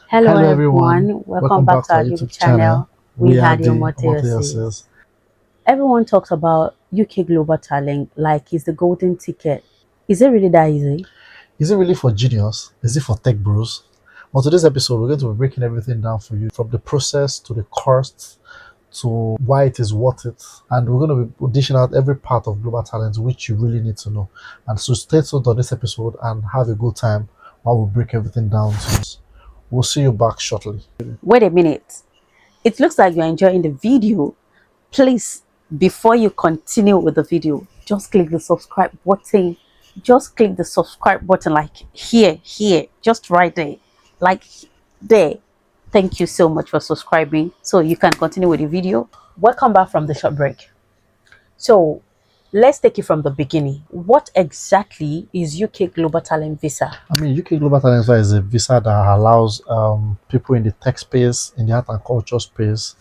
Hello Hello everyone, everyone, welcome welcome back back to to our our YouTube YouTube channel. channel. We We are had your the Moteosis. Omoteoses. Everyone talks about UK Global Talent like it's the golden ticket. Is it really that easy? Is it really for genius? Is it for tech bros? On today's episode, we're going to be breaking everything down for you from the process to the costs to why it is worth it. And we're going to be dishing out every part of global talent which you really need to know. And so stay tuned on this episode and have a good time while we break everything down. We'll see you back shortly. Wait a minute. It looks like you're enjoying the video. Please, before you continue with the video, just click the subscribe button. Just click the subscribe button like here, just right there. Like there. Thank you so much for subscribing. So you can continue with the video. Welcome back from the short break. So let's take it from the beginning. What exactly is UK Global Talent Visa? I mean, UK Global Talent Visa is a visa that allows people in the tech space, in the art and culture space,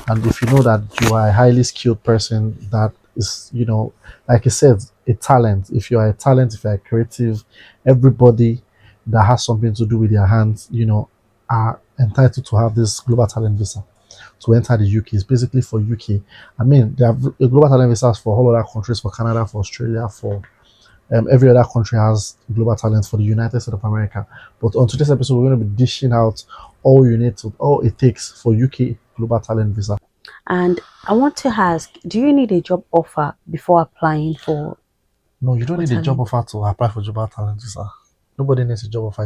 and if you know that you are a highly skilled person that is, like I said, a talent. If you are a talent, if you are creative, everybody that has something to do with their hands, are entitled to have this Global Talent Visa to enter the UK. It's basically for UK. I mean, they have global talent visas for all other countries, for Canada, for Australia, for every other country has global talent for the United States of America. But on today's episode, we're going to be dishing out all it takes for UK global talent visa. And I want to ask, do you need a job offer before applying for No, you don't need a job talent? offer to apply for global talent visa. Nobody needs a job offer.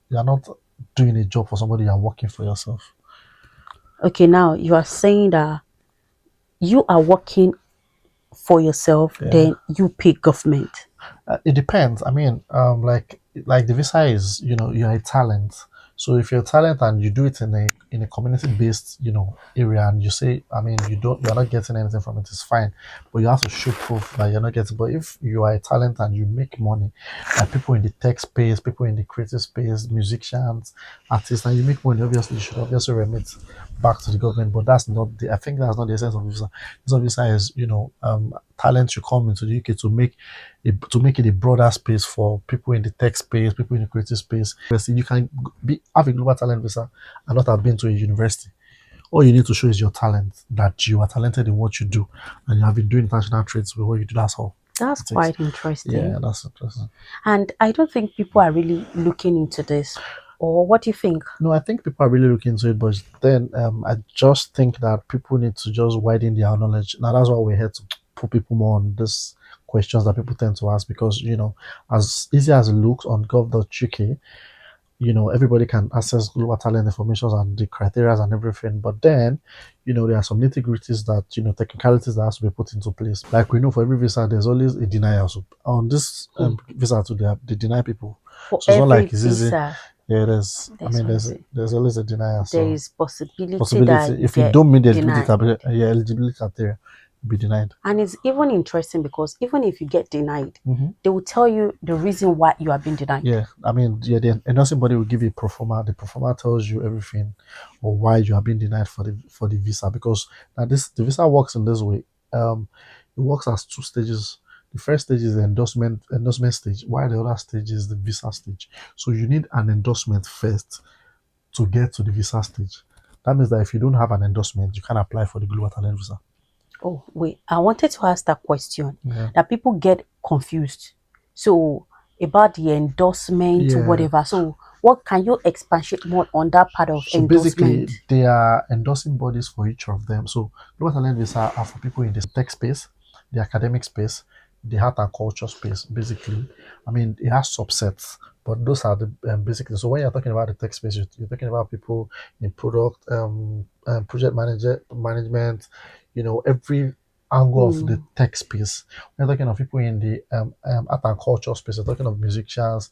You're not doing a job for somebody, you're working for yourself. Okay, now you are saying that you are working for yourself, Yeah. then you pay government. It depends. I mean, like the visa is, you're a talent. So if you're a talent and you do it in a community based, area, and you say, I mean, you're not getting anything from it, it's fine. But you have to show proof that you're not getting. But if you are a talent and you make money, like people in the tech space, people in the creative space, musicians, artists, and you make money, obviously you should obviously remit back to the government. But that's not the I think that's not the essence of visa. The visa is, talent should come into the UK to make it a broader space for people in the tech space, people in the creative space. You can have a global talent visa and not have been to a university. All you need to show is your talent, that you are talented in what you do, and you have been doing international trades with what you do. That's all That's it takes. quite interesting. Yeah, that's interesting. And I don't think people are really looking into this. Or what do you think? No, I think people are really looking into it, but then I just think that people need to just widen their knowledge. Now that's why we're here to put people more on this questions that people tend to ask because as easy as it looks on gov.uk, everybody can access global talent information and the criteria and everything. But then, there are some nitty gritties that, technicalities that has to be put into place. Like we know for every visa, there's always a denial. So on this visa too, they deny people. For So it's not every like it's easy. visa, Yeah, there's, I there's mean, always a, there's always a denial. there So is possibility possibility, that you if you get don't meet the eligibility, denied. eligibility criteria, you'll be denied. And it's even interesting because even if you get denied, Mm-hmm. they will tell you the reason why you have been denied. Yeah, I mean, yeah, the endorsing body will give you a pro forma. The pro forma tells you everything or why you have been denied for the visa. Because now the visa works in this way. It works as two stages. The first stage is the endorsement stage, while the other stage is the visa stage. So you need an endorsement first to get to the visa stage. That means that if you don't have an endorsement, you can't apply for the global talent visa. Oh, wait, I wanted to ask that question Yeah. that people get confused. So, about the endorsement, Yeah. whatever. So, what can you expatiate more on that part of So basically, endorsement? they are endorsing bodies for each of them. So global talent visa are for people in the tech space, the academic space, the art and culture space. Basically, I mean, it has subsets, but those are the basically. So when you're talking about the tech space, you're talking about people in product, project management. Every angle of the tech space. We're talking of people in the art and culture space. We're talking of musicians,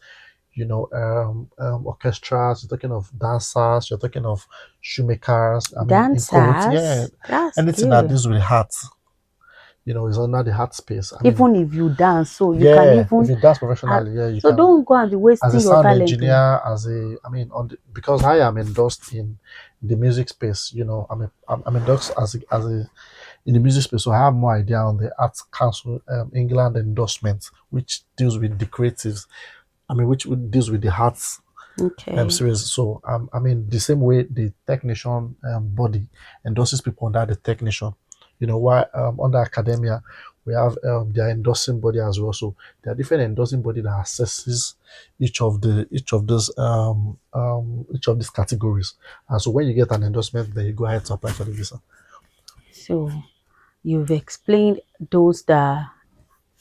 orchestras, you're talking of dancers, you're talking of shoemakers, I mean, in quotes, yeah, Dancers, that's anything that good. deals with heart, is under the heart space. I mean, Even if you dance, so you can yeah, if even you dance add, professionally, yeah, you so can. don't go and be As a wasting your sound talent. Oh. engineer, I mean, because I am endorsed in the music space, I'm endorsed in the music space, so I have more idea on the Arts Council England endorsement, which deals with the creatives. I mean, which deals with the arts Okay. Series. So I mean, the same way the technician body endorses people under the technician, you know, why under academia we have their endorsing body as well. So there are different endorsing body that assesses each of these categories. And so when you get an endorsement, then you go ahead to apply for the visa. So you've explained those that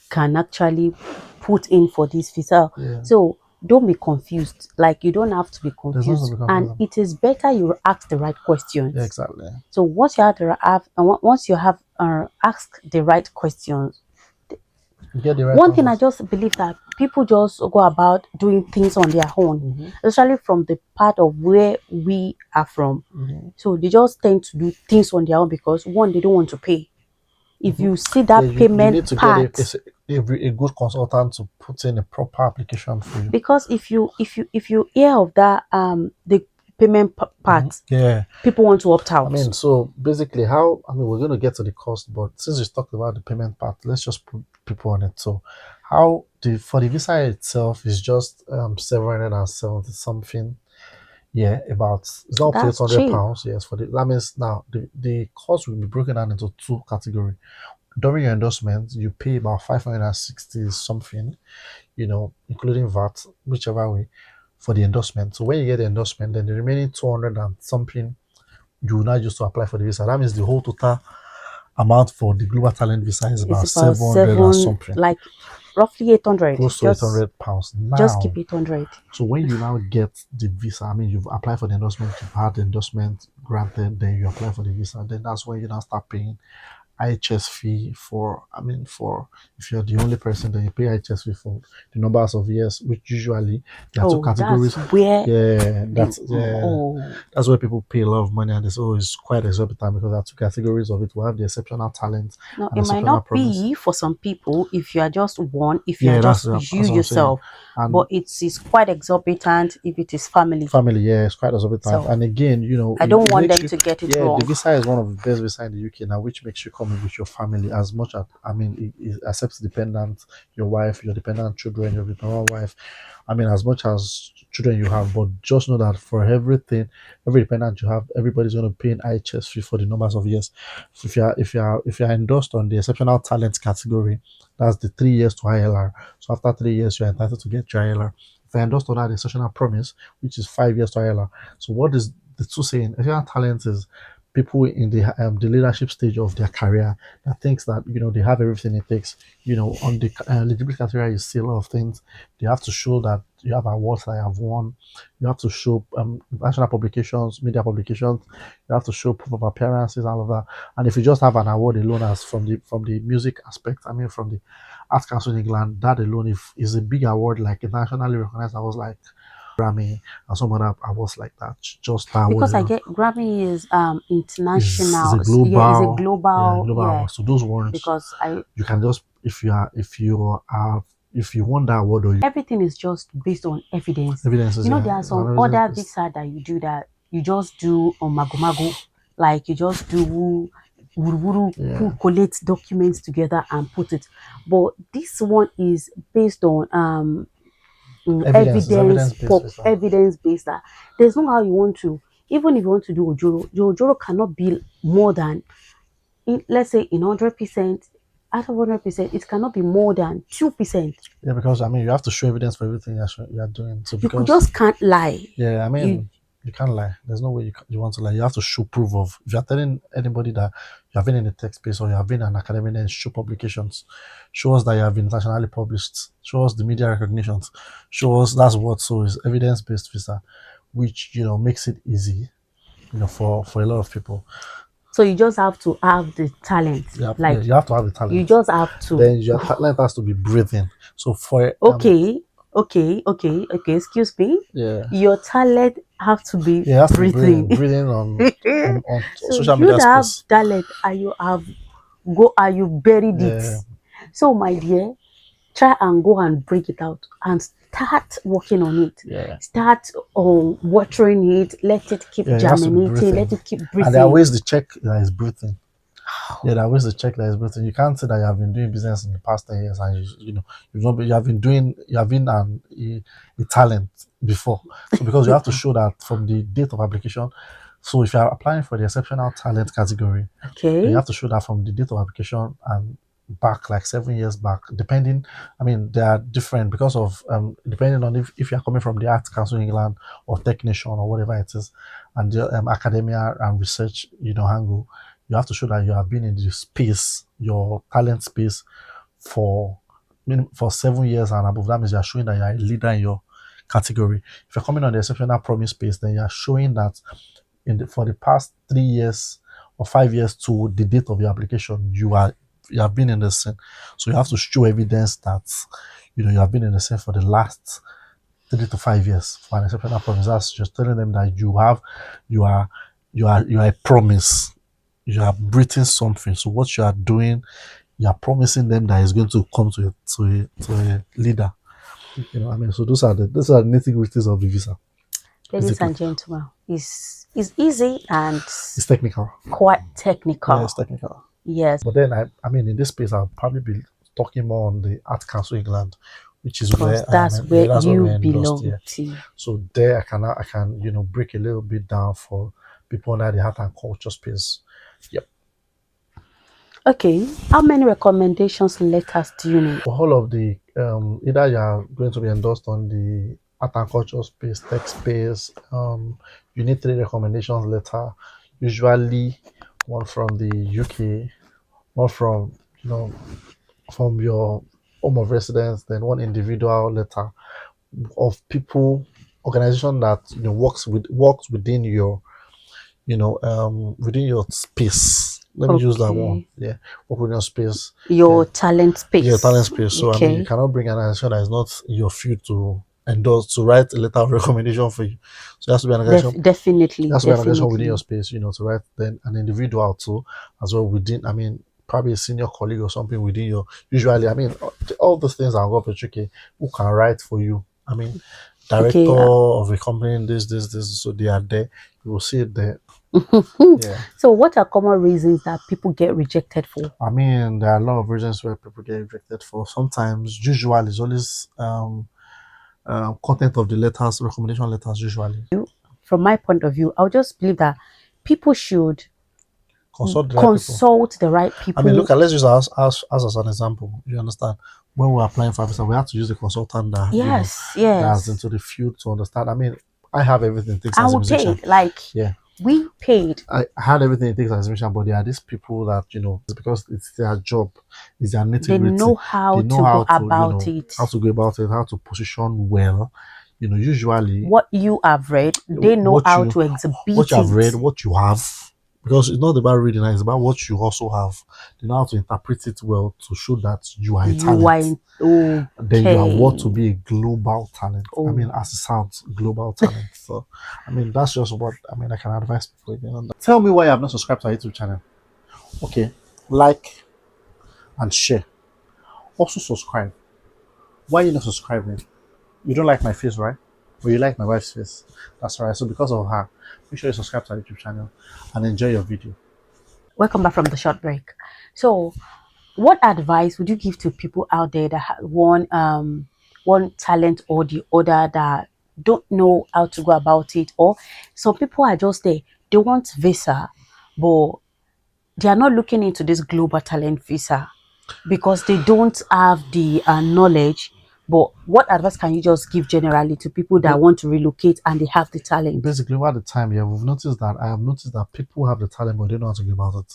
can actually put in for this visa. Yeah. So don't be confused. Like you don't have to be There's nothing confused, to be and confused. it is better you ask the right questions. Yeah, exactly. So once you have once you have asked the right questions, You get the right one thing I answers. just believe that people just go about doing things on their own, especially from the part of where we are from. So they just tend to do things on their own because one, they don't want to pay. If you see Yeah, that you need payment to get part, a good consultant to put in a proper application for you. because if you hear of that the payment part, Yeah. people want to opt I out. mean, so basically, we're going to get to the cost, but since we talked about the payment part, let's just put people on it. So, for the visa itself is just 770 something. Yeah, about it's not up to That's 800 cheap. pounds. Yes, for that means now the cost will be broken down into two categories. During your endorsement, you pay about 560 something, including VAT, whichever way, for the endorsement. So when you get the endorsement, then the remaining 200 and something you will not use to apply for the visa. That means the whole total amount for the global talent visa is It's about about 700 and seven, something, like roughly 800. close to Just 800 pounds keep now. 800. So when you now get the visa, I mean, you've applied for the endorsement, you've had the endorsement granted, then you apply for the visa, then that's when you now start paying IHS fee for if you're the only person, then you pay IHS fee for the numbers of years, which usually there are two Oh, that's categories. where Yeah, the oh that's where people pay a lot of money, and it's always quite exorbitant because there are two categories of it. We have the exceptional talent no, and it might exceptional not promise. be for some people if you are just one, if you are Yeah, just that's you what I'm saying. yourself, but And it is quite exorbitant if it is family. family, yeah, it's quite exorbitant. So And again, I don't it want makes them you, to get it yeah, the wrong. visa is one of the best visa in the UK now, which makes you come in with your family as much as, I mean, it accepts dependent, your wife, your dependent children, your dependent wife. I mean, as much as children you have, but just know that for everything, every dependent you have, everybody's going to pay an IHS fee for the numbers of years. So if you are endorsed on the exceptional talent category, that's the 3 years to ILR. So after 3 years, you're entitled to get your ILR. If you're endorsed on that exceptional promise, which is 5 years to ILR. So what is the two saying? Exceptional talent is people in the leadership stage of their career that thinks that they have everything it takes. On the eligibility criteria, you see a lot of things. They have to show that you have awards that you have won. You have to show national publications, media publications. You have to show proof of appearances, all of that. And if you just have an award alone, as from the music aspect, I mean from the Arts Council in England, that alone if is a big award, like a nationally recognized award like Grammy and some other awards like that. Just that award Because I alone get Grammy is is international. a Yeah, is a global, yeah, global, global yeah. award. So those ones Because I you can just if you won that award or you everything is just based on evidence. evidences, You know, yeah, there are some and other evidence visa that you do that you just do on mago mago, like you just do wuru wuru, yeah, who collates documents together and put it. But this one is based on evidence based visa. evidence based. That there's no how you want to, even if you want to do ojoro, your ojoro cannot be more than let's say in 100%. Out of 100%, it cannot be more than 2%. Yeah, because I mean you have to show evidence for everything you're doing. So You could because just can't lie. yeah, I You mean you can't lie. There's no way you want to lie. You have to show proof of if you're telling anybody that you have been in the tech space or you have been an academic, then show publications, show us that you have been internationally published, show us the media recognitions, show us that's what so is evidence based visa, which makes it easy, for a lot of people. so you just have to have the talent. Yeah, Like you have to have the you talent. just have to. Then your talent has to be breathing. So for Okay, okay. Excuse me. yeah, Your talent have to be it has to be breathing. breathing on So social you media that have space. talent and you have go and you buried it. Yeah, So my dear, try and go and break it out and start working on it. yeah, Start watering it. Let it keep yeah. It has to be germinating. breathing. Let it keep And there are breathing. ways to check that is breathing. Yeah, that was the check that is built in. You can't say that you have been doing business in the past 10 years and you have been doing, you have been a talent before. So because you have to show that from the date of application. So if you are applying for the exceptional talent category, then you Okay. have to show that from the date of application and back like 7 years back, depending. I mean, they are different because of depending on if you are coming from the Arts Council England or technician or whatever it is, and the academia and research, angle. You have to show that you have been in the space, your talent space, for for 7 years and above. That means you are showing that you are a leader in your category. If you're coming on the exceptional promise space, then you are showing that for the past 3 years or 5 years to the date of your application, you have been in the scene. So you have to show evidence that you have been in the scene for the last 3 to 5 years for an exceptional promise. That's just telling them that you are a promise. You are breathing something. So what you are doing, you are promising them that is going to come to a leader. So those are the nitty-gritties of the visa. Ladies Basically, and gentlemen, is easy and it's technical. quite Yeah, technical. it's technical. Yes, But then in this space, I'll probably be talking more on the Art Council England, which is because where that's where that's where you we're endorsed belong here. to. So there I can break a little bit down for people under the art and culture space. Yep. Okay, how many recommendation letters do you need? For all of the either you are going to be endorsed on the art and culture space, tech space, you need 3 recommendations letter, usually one from the UK, one from from your home of residence, then one individual letter of people, organization that works within your within your space. Let me use that one. Okay, Yeah, work within your space. your talent Your talent space. space. So you Okay, cannot bring an organization that is not your field to endorse to write a letter of recommendation for you. So it has to be an organization. It Definitely, has to be an organization within your definitely. space, to write then an individual too, as well within. Probably a senior colleague or something within your. Usually, all those things are going to be tricky. Who can write for you? Director Okay. of a company, this. So they are there. You will see it there. Yeah. So, what are common reasons that people get rejected for? There are a lot of reasons where people get rejected for. Sometimes, usually, it's always content of the letters, recommendation letters, usually. From my point of view, I'll just believe that people should Consult the right people. consult the right people. Let's use us as an example. You understand? When we're applying for a visa, we have to use a consultant that, Yes, that's yes. into the field to understand. I have everything it takes And as a we musician. paid, like, Yeah. we paid. I had everything it takes as a musician, but there are these people that, it's because it's their job, it's their They nitty-gritty. know They how know to go how to, about it. how to go about it, how to position well. Usually What you have read, they know what how you to exhibit what you have it. read, what you have, because it's not about reading, it's about what you also have. You know how to interpret it well to show that you are a You are talent. in, Then you are what to okay. be a global talent. Oh, As it sounds, global talent. So, that's just what I can advise people again on that. Tell me why you have not subscribed to our YouTube channel. Okay, like and share. Also subscribe. Why are you not subscribing? You don't like my face, right? Or you like my wife's face? That's right. So because of her, make sure you subscribe to our YouTube channel and enjoy your video. welcome back from the short break. So, what advice would you give to people out there that have one talent or the other that don't know how to go about it? Or some people are just there, they want visa, but they are not looking into this global talent visa because they don't have the knowledge. But what advice can you just give generally to people that want to relocate and they have the talent? Basically, over the time, I have noticed that people have the talent, but they don't know how to go about it.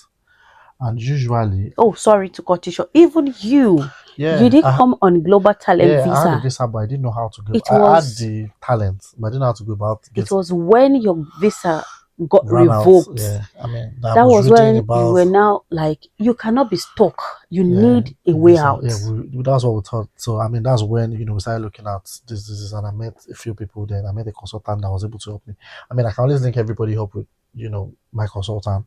And usually, Oh, sorry to cut you short. Even you did I come on global talent had the visa. visa, but I didn't know how to go. It I had was the talent, but I didn't know how to go about it getting was when your visa got ran out. revoked. Yeah, I That was was reading when you about. were now like, you cannot be stuck. You Yeah, need a the way visa. out. Yeah, that's what we thought. So that's when we started looking at this, and I met a few people. Then I met a consultant that was able to help me. I can always link everybody up with my consultant.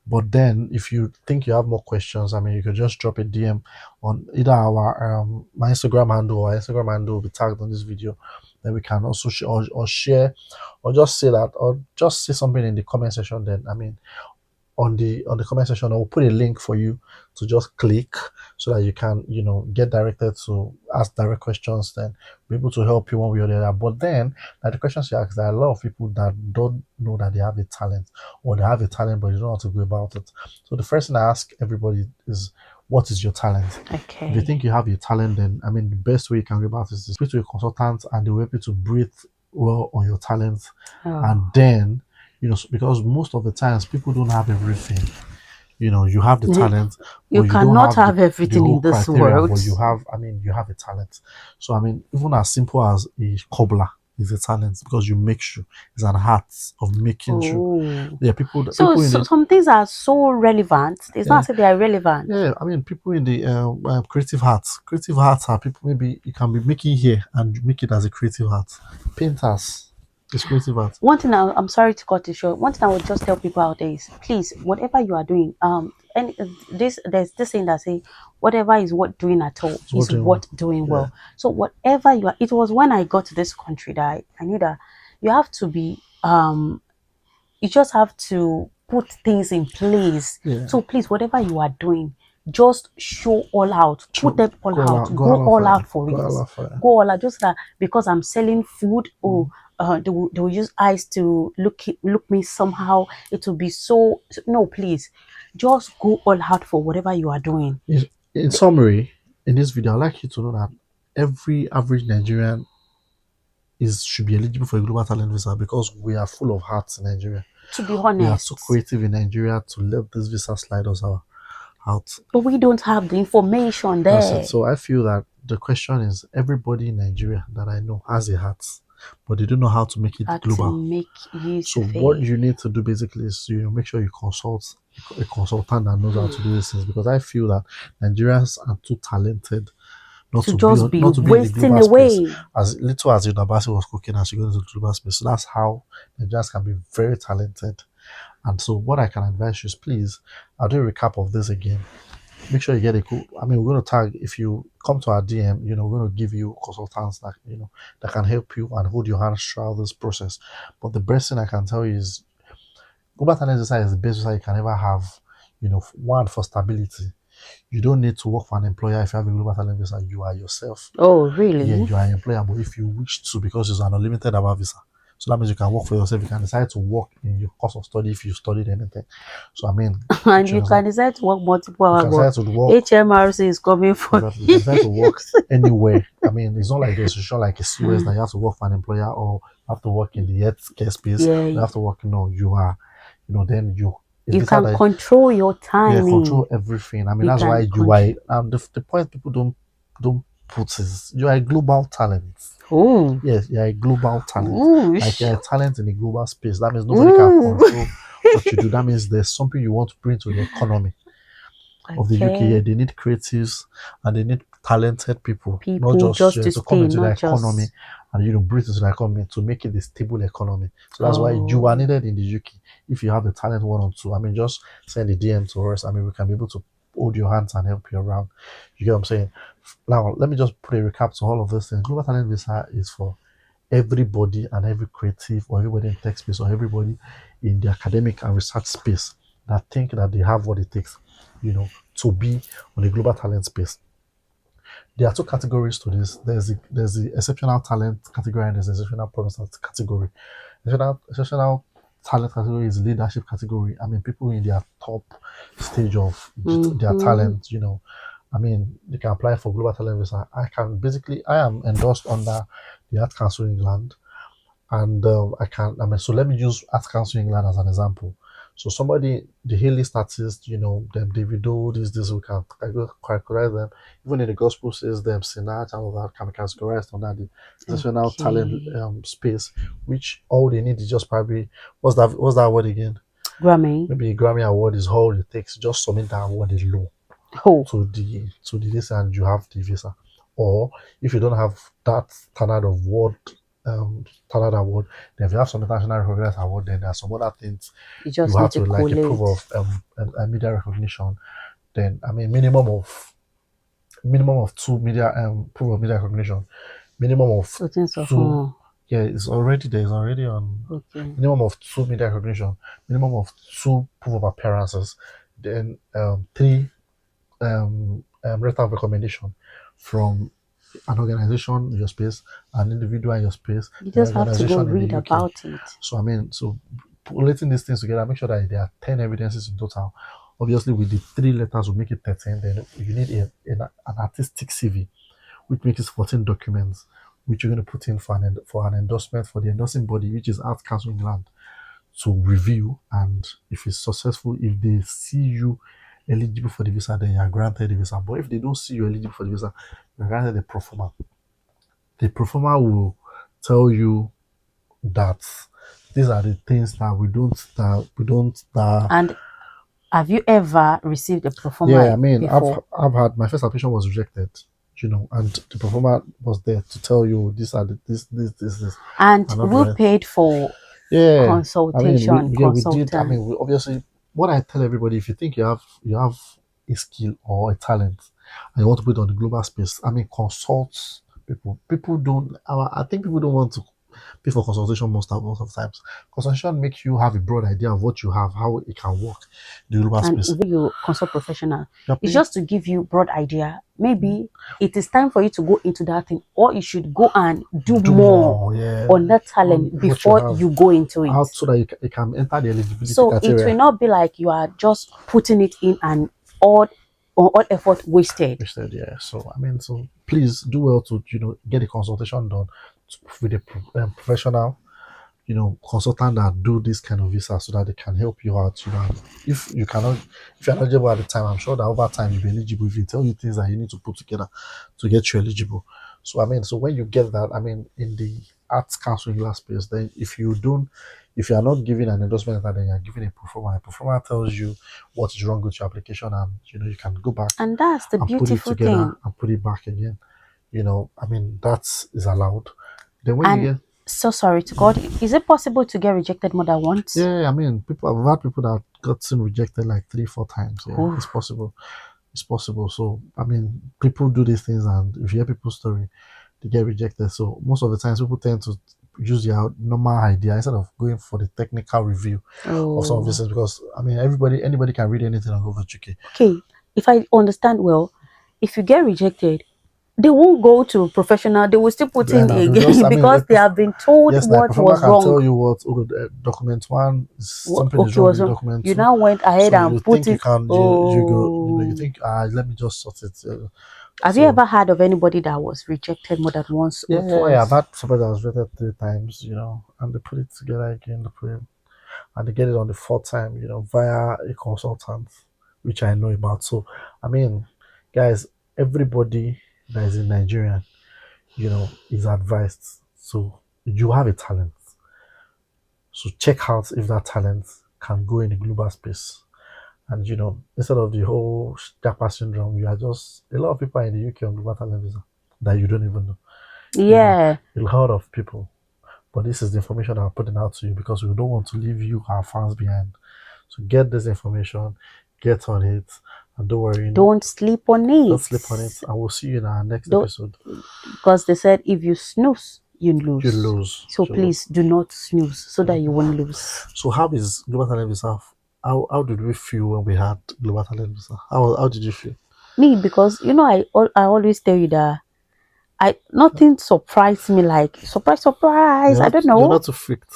But then, if you think you have more questions, you could just drop a DM on either our my Instagram handle or our Instagram handle will be tagged on this video. Then we can also or share, or just say that, or just say something in the comment section. Then on the comment section. I'll put a link for you to just click so that you can, get directed to ask direct questions, then be able to help you one way or the other. But then, like the questions you ask, there are a lot of people that don't know that they have a talent, or they have a talent but they don't know how to go about it. So the first thing I ask everybody is, what is your talent? If you Okay. think you have your talent, then the best way you can go about it is to speak to a consultant, and they will help you to breathe well on your talent. And Oh, then, because most of the times people don't have everything. You have the talent, you but you don't cannot have the, have the everything whole in this criteria, world. but you have a talent. So even as simple as a cobbler is a talent, because you make shoe. It's an art of making shoe. Oh, Yeah, people so, in the some things are so relevant. It's not yeah, as if they are relevant. yeah, people in the creative arts are people, maybe you can be making here and make it as a creative art. Painters is creative art. One thing I'm sorry to cut it short. One thing I would just tell people out there is, please, whatever you are doing, and there's this saying that say, whatever is what doing at all It's what is doing well. what doing Yeah, well. So whatever you are, it was when I got to this country that I knew that you have to be you just have to put things in place. yeah. So please, whatever you are doing, just show all out, put So them all out, go go all out all for it. out for Go it, all out for it. go all out. Just that because I'm selling food, oh, they will use eyes to look me somehow. It will be so no, please, just go all out for whatever you are doing. In summary, in this video, I'd like you to know that every average Nigerian should be eligible for a global talent visa, because we are full of hearts in Nigeria. To be We are so honest, creative in Nigeria to let this visa slide us out. but we don't have the information That's it. there So I feel that the question is, everybody in Nigeria that I know has a heart, but they don't know how to make it to global. make use So of what it. you need to do basically is to make sure you consult a consultant that knows how to do these things, because I feel that Nigerians are too talented To just be not to be in the wasting global space. away. As little as Unabasi was cooking and she goes into the global space. So that's how Nigerians can be very talented. And so what I can advise you is, please, I'll do a recap of this again. Make sure you get a cool. We're going to tag, if you come to our DM, we're going to give you consultants that that can help you and hold your hands throughout this process. But the best thing I can tell you is, global talent visa is the best visa you can ever have. One, for stability. You don't need to work for an employer if you have a global talent visa. You are yourself. Oh, Yeah, really? you are an employer, but if you wish to, because it's an unlimited hour visa, so that means you can work for yourself. You can decide to work in your course of study if you studied anything. So And you you can understand? decide to work multiple You hour can work. decide to work. HMRC is coming for Exactly. You can you. decide to work anywhere. It's not like there's a show like a COS that you have to work for an employer, or have to work in the healthcare space. Yeah, You have to work. No, you are. Then it's you visa can that, control your yeah, timing. control everything. You That's why can you are. control. The point people don't put is, you are a global talent. Oh, Yes, you're a global talent. ooh, Like, you're a talent in a global space. That means nobody can ooh. control what you do. That means there's something you want to bring to the economy of the UK. Yeah, Okay, they need creatives and they need talented people, not people just just to to come stay, into the not economy just. and bring it into the economy to make it a stable economy. So that's why you are Oh, needed in the UK. If you have a talent, one or two, just send a DM to us. We can be able to hold your hands and help you around. You get what I'm saying? Now, let me just put a recap to all of this things. Global Talent Visa is for everybody and every creative, or everybody in tech space, or everybody in the academic and research space that think that they have what it takes, to be on the global talent space. There are two categories to this. There's the exceptional talent category, and there's the exceptional performance category. Exceptional talent category is leadership category. People in their top stage of their mm-hmm. talent. They can apply for global talent visa. I am endorsed under the Art Council England, and so let me use Art Council England as an example. So somebody, the A-list artists, them Davido, this, we can categorize them. Even in the gospel says them Sinach, all of that can be categorized under the exceptional talent Okay. space, which all they need is just probably, what's that word again? Grammy. Maybe a Grammy award is all it takes. Just submit that award alone Oh, to the visa, and you have the visa. Or if you don't have that standard of word, standard award, then if you have some international recognized award, then there are some other things you you just have need to, to like a proof collate. of media recognition. Then minimum of two media proof of media recognition, minimum of So things of two, Yeah, it's already there. It's already on Okay. minimum of 2 media recognition, minimum of 2 proof of appearances, then 3 letter of recommendation from an organization in your space, an individual in your space, You an just have to go organization in read the UK. about it. So I mean, so collating these things together, make sure that there are 10 evidences in total. Obviously, with the 3 letters, will make it 13. Then you need an artistic CV, which makes it 14 documents, which you're going to put in for an endorsement for the endorsing body, which is Arts Council England, to review. And if it's successful, if they see you eligible for the visa, then you are granted the visa. But if they don't see you eligible for the visa, you're granted the proforma. The proforma will tell you that these are the things that And have you ever received a yeah, performer I mean, before? I've had my first application was rejected, and the performer was there to tell you these are the this And are not who right. paid for Yeah, I mean, consultation, we did. I consultant? mean, we obviously, what I tell everybody, if you think you have a skill or a talent, and you want to put it on the global space, I mean, consult people. People don't. I think people don't want to pay for consultation most of the times. Consultation makes you have a broad idea of what you have, how it can work in the global And space. when you consult professional, You're it's paying just to give you broad idea. Maybe it is time for you to go into that thing, or you should go and do do more more, yeah, on that on talent what you before have you go into it. out so that you can enter the eligibility So it will criteria. not be like you are just putting it in and all effort wasted. Wasted, yeah. So I mean, so please do well to get a consultation done with a professional, consultant that do this kind of visa so that they can help you out. If you cannot, if you're not eligible at the time, I'm sure that over time you'll be eligible if they tell you things that you need to put together to get you eligible. So I mean, so when you get that, I mean, in the Arts Council England space, then if you are not giving an endorsement letter, then you are giving a performer. A performer tells you what is wrong with your application, and you can go back And that's the and put it beautiful together thing. and put it back again. I mean, that is allowed. Then when you And get so sorry to God, is it possible to get rejected more than once? yeah, I mean, I've had people that gotten rejected like 3, 4 times. Yeah, Oof. it's possible. It's possible. So I mean, people do these things, and if you hear people's story, they get rejected. So most of the times, people tend to use their normal idea instead of going for the technical review of some of Oh. this. Because I mean, anybody can read anything on Google GK. Okay, if I understand well, if you get rejected, they won't go to professional, they will still put in Then they'll just, again I mean, because they have been told yes, now what performer was can wrong. tell you what document 1 is something is Okay, wrong with was the wrong. document You 2. now went ahead So and you put think you it. can you go you Oh, think let me just sort it. have you So ever heard of anybody that was rejected more than once or yeah, I've twice? had somebody that was rated 3 times, and they put it together again, and they get it on the 4th time, via a consultant, which I know about. So I mean, guys, everybody that is in Nigeria, is advised. So you have a talent. So check out if that talent can go in the global space. And instead of the whole Japa syndrome, you are just a lot of people are in the UK on global talent visa that you don't even know. Yeah, A lot of people. But this is the information I'm putting out to you because we don't want to leave you, our fans, behind. So get this information, get on it, and don't worry, don't sleep on don't it. sleep on it. And we'll see you in our next Don't, episode. because they said if you snooze, you You lose. lose. So please do not snooze so that you won't lose. So how is global talent visa? How did we feel when we had global talent visa? How did you feel? Me, because I always tell you that I nothing surprised me like surprise. I don't You're know. not too freaked.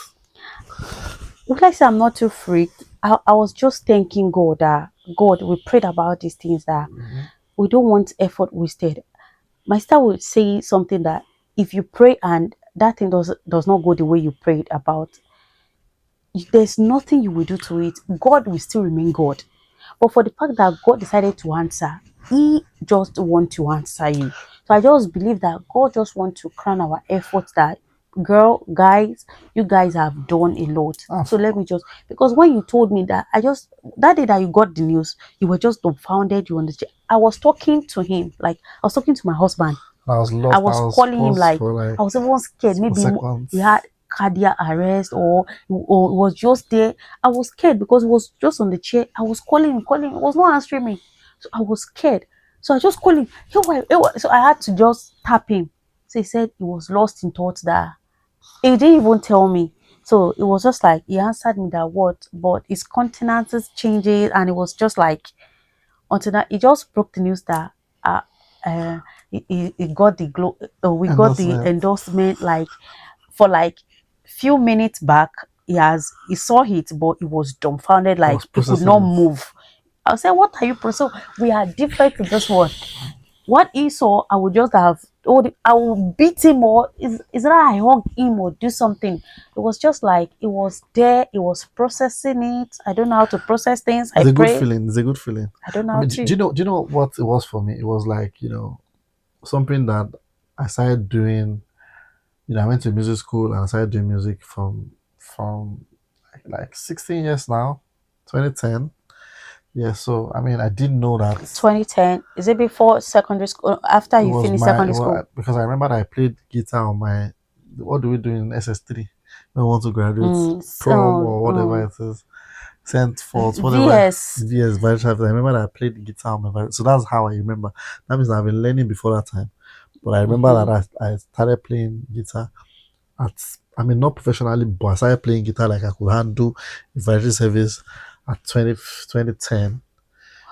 Would I say I'm not too freaked? I was just thanking God that God, we prayed about these things that we don't want effort wasted. My sister would say something that if you pray and that thing does not go the way you prayed about, there's nothing you will do to it. God will still remain God. But for the fact that God decided to answer, He just want to answer you. So I just believe that God just want to crown our efforts that guys, you guys have done a lot. So let me just, because when you told me that, that day that you got the news, you were just dumbfounded, you understand. I was talking to him, like I was talking to my husband. I was I lost. I was was calling him paused like, for like I was even scared. some Maybe he seconds. had cardiac arrest or was just there. I was scared because he was just on the chair. I was calling. He was not answering me. So I was scared. So I just called him. So I had to just tap him. So he said he was lost in thoughts that He didn't even tell me. So it was just like he answered me that what, but his countenances changes, and it was just like until that he just broke the news that uh, uh he got the we got the Endorsement. endorsement like for like few minutes back. He saw it, but he was dumbfounded, I like was he could not processing it. move. I said, "What are you?" So we are different to this one. What he saw, I would just have, oh, I will beat him, or is that I hug him or do something. It was just like it was there, it was processing it. I don't know how to process things. I It's a good pray. feeling. It's a good feeling. I don't know I how mean, to. do you know what it was for me? It was like, something that I started doing. I went to music school and I started doing music from like 16 years now, 2010. Yeah, so I mean, I didn't know that 2010. Is it before secondary school? After it you was finish it secondary was, school? because I remember that I played guitar on my, what do we do in SS3 when we want to graduate, prom or whatever it is, sent forth, whatever, VS. VS, virtual. I remember that I played guitar on my so that's how I remember. That means I've been learning before that time, but I remember that I started playing guitar at, I mean, not professionally, but I started playing guitar like I could handle a virtual service at 2010. Do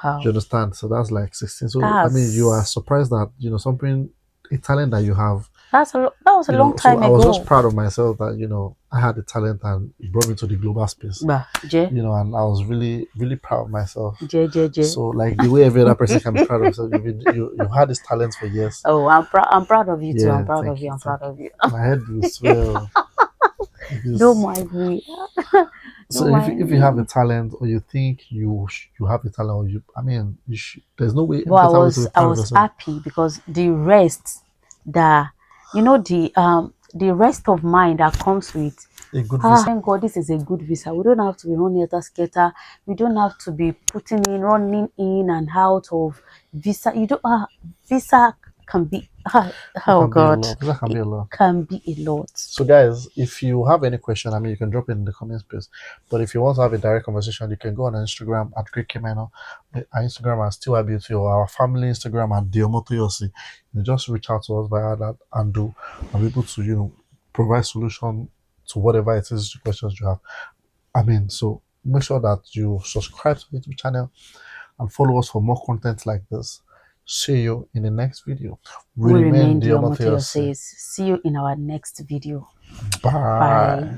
you Wow. understand? So that's like 16. So I mean, you are That's surprised that something, a talent that you have. that was a long So time I was just ago. proud of myself that I had the talent and it brought me to the global space. Bah, J And I was really really proud of myself. J J J. So like the way every other person can be proud of themselves, you've had this talent for years. Oh, I'm proud. I'm proud of you too. I'm Yeah, proud of thank you. you, I'm thank proud of you. you. My head will swell Don't because, mind me. so Don't if mind you have a me. talent, or you think you have a talent, or I mean, there's no way But better way to be I proud of was yourself. happy because the rest, the the rest of mind that comes with, A good visa. thank God this is a good visa. We don't have to be running scatter. We don't have to be running in and out of visa. You don't visa can be It oh can be a God, lot. Visa can be it a lot. can be a lot. So, guys, if you have any question, I mean, you can drop it in the comment space. But if you want to have a direct conversation, you can go on Instagram at Great Kemeno, our Instagram at Still Beauty, or our family Instagram at Diomotoyosi. You just reach out to us via that and be able to provide solution to whatever it is, the questions you have. I mean, so make sure that you subscribe to the YouTube channel and follow us for more content like this. See you in the next video. We We remain remain Diomoto Diomotoyosi. says. See you in our next video. Bye. Bye.